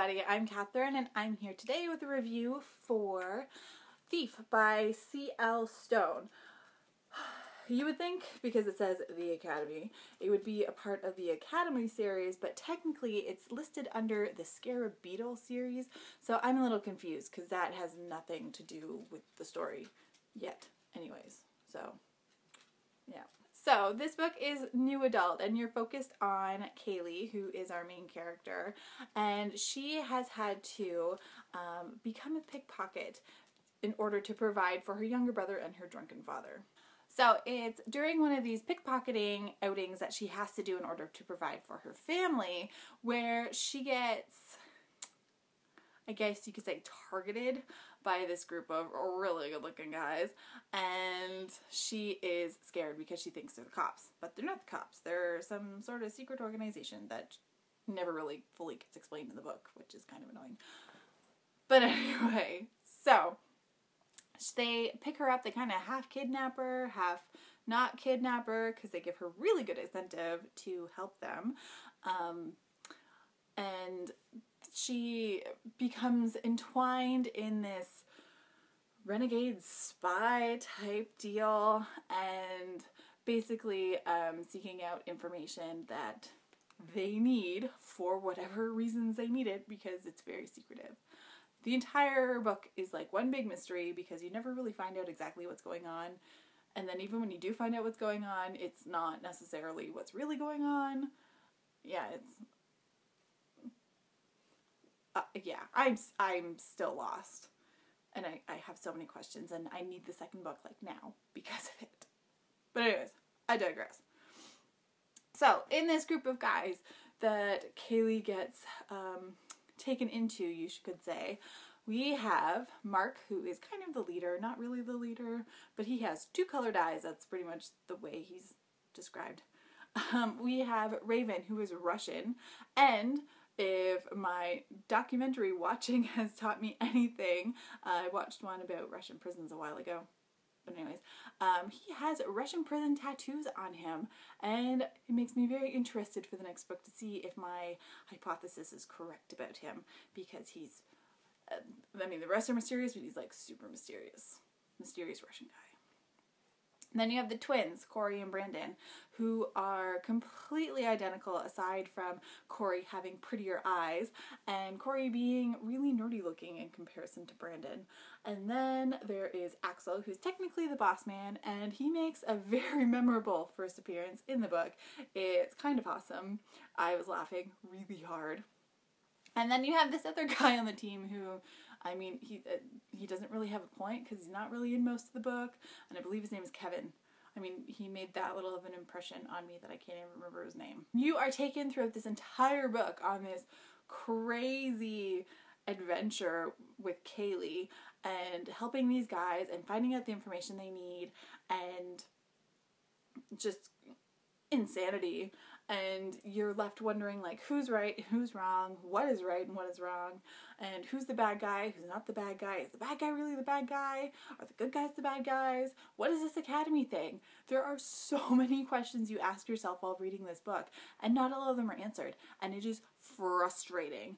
everybody, I'm Catherine and I'm here today with a review for Thief by C.L. Stone. You would think, because it says The Academy, it would be a part of the Academy series, but technically it's listed under the Scarab Beetle series, so I'm a little confused because that has nothing to do with the story yet anyways, so yeah. So this book is new adult and you're focused on Kaylee, who is our main character, and she has had to become a pickpocket in order to provide for her younger brother and her drunken father. So it's during one of these pickpocketing outings that she has to do in order to provide for her family where she gets, I guess you could say, targeted by this group of really good looking guys, and she is scared because she thinks they're the cops, but they're not the cops. They're some sort of secret organization that never really fully gets explained in the book, which is kind of annoying. But anyway, so they pick her up. They kind of half kidnap her, half not kidnap her, because they give her really good incentive to help them. And she becomes entwined in this renegade spy type deal and basically seeking out information that they need for whatever reasons they need it, because it's very secretive. The entire book is like one big mystery because you never really find out exactly what's going on. And then even when you do find out what's going on, it's not necessarily what's really going on. Yeah, I'm still lost. And I have so many questions and I need the second book like now because of it. But anyways, I digress. So in this group of guys that Kaylee gets taken into, you could say, we have Mark, who is kind of the leader, not really the leader, but he has two colored eyes. That's pretty much the way he's described. We have Raven, who is Russian, and if my documentary watching has taught me anything, I watched one about Russian prisons a while ago. But anyways, he has Russian prison tattoos on him, and it makes me very interested for the next book to see if my hypothesis is correct about him, because he's, I mean, the rest are mysterious, but he's like super mysterious Russian guy. And then you have the twins, Corey and Brandon, who are completely identical aside from Corey having prettier eyes and Corey being really nerdy looking in comparison to Brandon. And then there is Axel, who's technically the boss man, and he makes a very memorable first appearance in the book. It's kind of awesome. I was laughing really hard. And then you have this other guy on the team who, I mean, he doesn't really have a point because he's not really in most of the book, and I believe his name is Kevin. I mean, he made that little of an impression on me that I can't even remember his name. You are taken throughout this entire book on this crazy adventure with Kaylee and helping these guys and finding out the information they need and just insanity. And you're left wondering, like, who's right, who's wrong, what is right and what is wrong, and who's the bad guy, who's not the bad guy, is the bad guy really the bad guy, are the good guys the bad guys, what is this Academy thing? There are so many questions you ask yourself while reading this book, and not all of them are answered, and it is frustrating,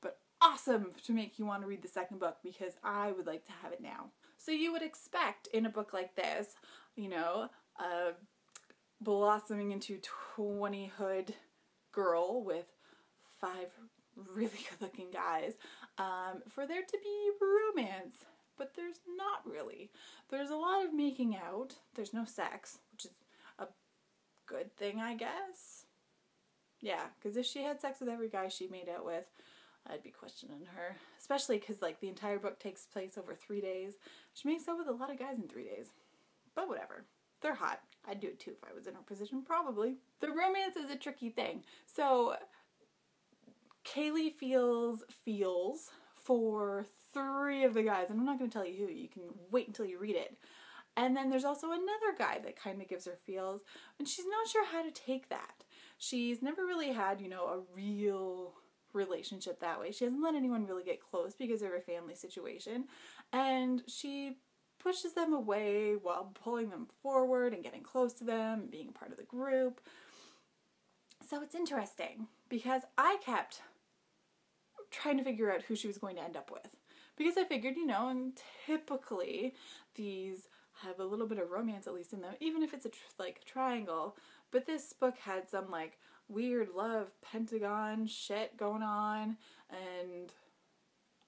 but awesome to make you want to read the second book, because I would like to have it now. So you would expect in a book like this, you know, blossoming into 20-hood girl with 5 really good-looking guys, for there to be romance, but there's not really. There's a lot of making out. There's no sex, which is a good thing, I guess. Yeah, because if she had sex with every guy she made out with, I'd be questioning her. Especially because, like, the entire book takes place over 3 days. She makes out with a lot of guys in 3 days. But whatever. They're hot. I'd do it too if I was in her position, probably. The romance is a tricky thing. So Kaylee feels for 3 of the guys, and I'm not going to tell you who. You can wait until you read it. And then there's also another guy that kind of gives her feels, and she's not sure how to take that. She's never really had, you know, a real relationship that way. She hasn't let anyone really get close because of her family situation, and she pushes them away while pulling them forward and getting close to them and being a part of the group. So it's interesting because I kept trying to figure out who she was going to end up with. Because I figured, you know, and typically these have a little bit of romance at least in them, even if it's a triangle. But this book had some like weird love pentagon shit going on, and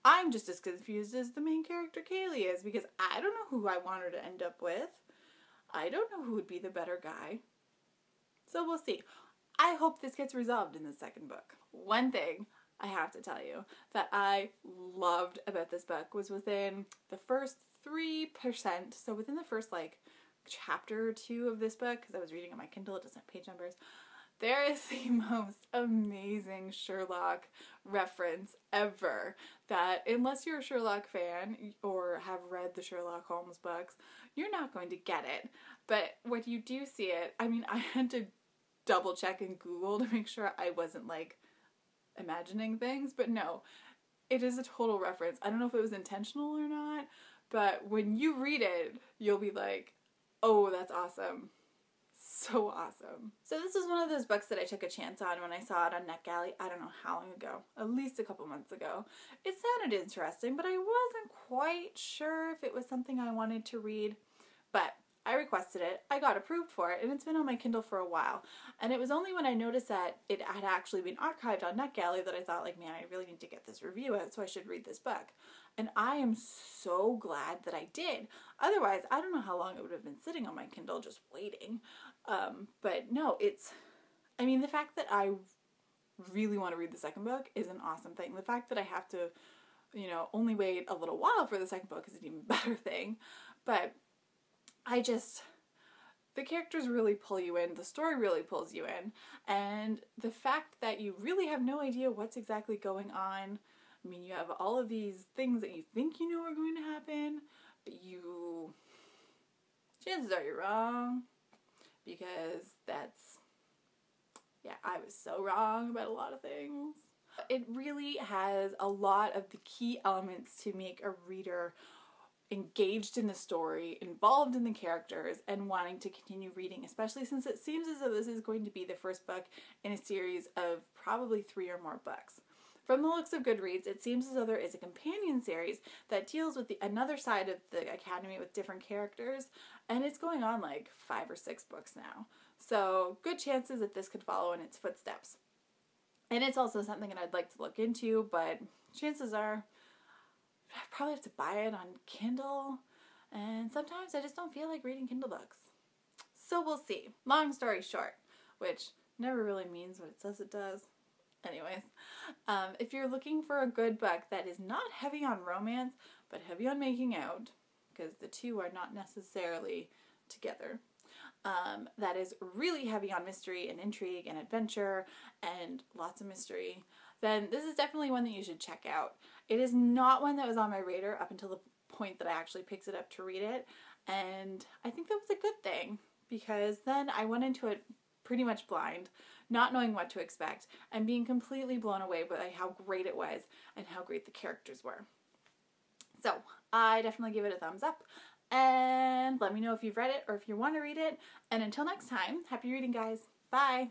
I'm just as confused as the main character Kaylee is, because I don't know who I want her to end up with. I don't know who would be the better guy. So we'll see. I hope this gets resolved in the second book. One thing I have to tell you that I loved about this book was within the first 3%, so within the first like chapter or two of this book, because I was reading on my Kindle, it doesn't have page numbers, there is the most amazing Sherlock reference ever that, unless you're a Sherlock fan or have read the Sherlock Holmes books, you're not going to get it. But when you do see it, I mean, I had to double check and Google to make sure I wasn't like imagining things, but no, it is a total reference. I don't know if it was intentional or not, but when you read it, you'll be like, oh, that's awesome. So awesome. So this was one of those books that I took a chance on when I saw it on NetGalley, I don't know how long ago, at least a couple months ago. It sounded interesting, but I wasn't quite sure if it was something I wanted to read, but I requested it, I got approved for it, and it's been on my Kindle for a while. And it was only when I noticed that it had actually been archived on NetGalley that I thought, like, man, I really need to get this review out, so I should read this book. And I am so glad that I did. Otherwise, I don't know how long it would have been sitting on my Kindle just waiting. But no, I mean, the fact that I really want to read the second book is an awesome thing. The fact that I have to, you know, only wait a little while for the second book is an even better thing. But the characters really pull you in, the story really pulls you in, and the fact that you really have no idea what's exactly going on. I mean, you have all of these things that you think you know are going to happen, but chances are you're wrong, because I was so wrong about a lot of things. It really has a lot of the key elements to make a reader engaged in the story, involved in the characters, and wanting to continue reading, especially since it seems as though this is going to be the first book in a series of probably 3 or more books. From the looks of Goodreads, it seems as though there is a companion series that deals with another side of the academy with different characters, and it's going on like 5 or 6 books now. So good chances that this could follow in its footsteps. And it's also something that I'd like to look into, but chances are I probably have to buy it on Kindle, and sometimes I just don't feel like reading Kindle books. So we'll see. Long story short, which never really means what it says it does. Anyways, if you're looking for a good book that is not heavy on romance, but heavy on making out, because the two are not necessarily together, that is really heavy on mystery and intrigue and adventure and lots of mystery, then this is definitely one that you should check out. It is not one that was on my radar up until the point that I actually picked it up to read it, and I think that was a good thing, because then I went into it pretty much blind, not knowing what to expect, and being completely blown away by how great it was and how great the characters were. So I definitely give it a thumbs up, and let me know if you've read it or if you want to read it, and until next time, happy reading, guys. Bye!